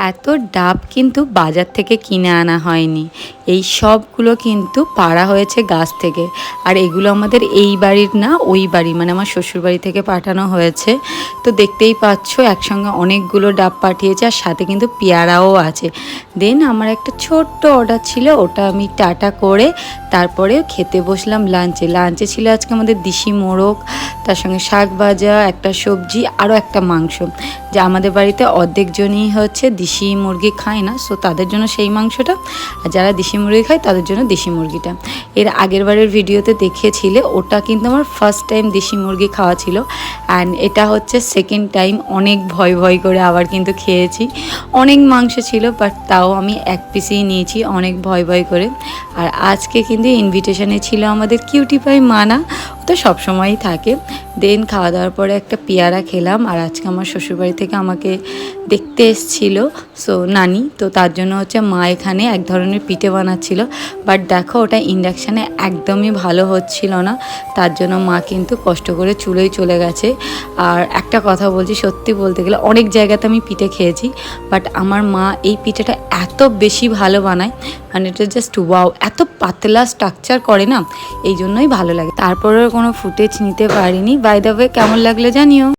এত ডাব কিন্তু বাজার থেকে কিনে আনা হয়নি, এই সবগুলো কিন্তু পাড়া হয়েছে গাছ থেকে। আর এগুলো আমাদের এই বাড়ির না, ওই বাড়ি মানে আমার শ্বশুর বাড়ি থেকে পাঠানো হয়েছে। তো দেখতেই পাচ্ছ একসঙ্গে অনেকগুলো ডাব পাঠিয়েছে, আর সাথে কিন্তু পেয়ারাও আছে। দেন আমার একটা ছোট্ট অর্ডার ছিল, ওটা আমি টাটা করে তারপরে খেতে বসলাম লাঞ্চে ছিল আজকে আমাদের দেশি মোরগ, তার সঙ্গে শাক ভাজা, একটা সবজি, আরও একটা মাংস। যা আমাদের বাড়িতে অর্ধেক জনই হচ্ছে দেশি মুরগি খায় না, সো তাদের জন্য সেই মাংসটা, আর যারা দেশি মুরগি খায় তাদের জন্য দেশি মুরগিটা। এর আগের বারের ভিডিওতে দেখিয়েছিলে, ওটা কিন্তু আমার ফার্স্ট টাইম দেশি মুরগি খাওয়া ছিল, অ্যান্ড এটা হচ্ছে সেকেন্ড টাইম। অনেক ভয় করে আবার কিন্তু খেয়েছি। অনেক মাংস ছিল, বাট তাও আমি এক পিসেই নিয়েছি অনেক ভয় করে। আর আজকে কিন্তু ইনভিটেশনে ছিল আমাদের কিউটি পাই মানা, ও তো সবসময়ই থাকে। দেন খাওয়া দাওয়ার পরে একটা পেয়ারা খেলাম। আর আজকে আমার শ্বশুরবাড়ি থেকে আমাকে দেখতে এসছিল সো নানি, তো তার জন্য হচ্ছে মা এখানে এক ধরনের পিঠে বানাচ্ছিল। বাট দেখো ওটা ইন্ডাকশানে একদমই ভালো হচ্ছিল না, তার জন্য মা কিন্তু কষ্ট করে চুলোয় চলে গেছে। আর একটা কথা বলছি, সত্যি বলতে গেলে অনেক জায়গাতে আমি পিঠে খেয়েছি, বাট আমার মা এই পিঠেটা এত বেশি ভালো বানায়, মানে এটা জাস্ট ওয়াও, এত পাতলা স্ট্রাকচার করে না, এই জন্যই ভালো লাগে। তারপরেও কোনো ফুটেজ নিতে পারিনি। বাই দ্য ওয়ে কেমন লাগলো জানিও।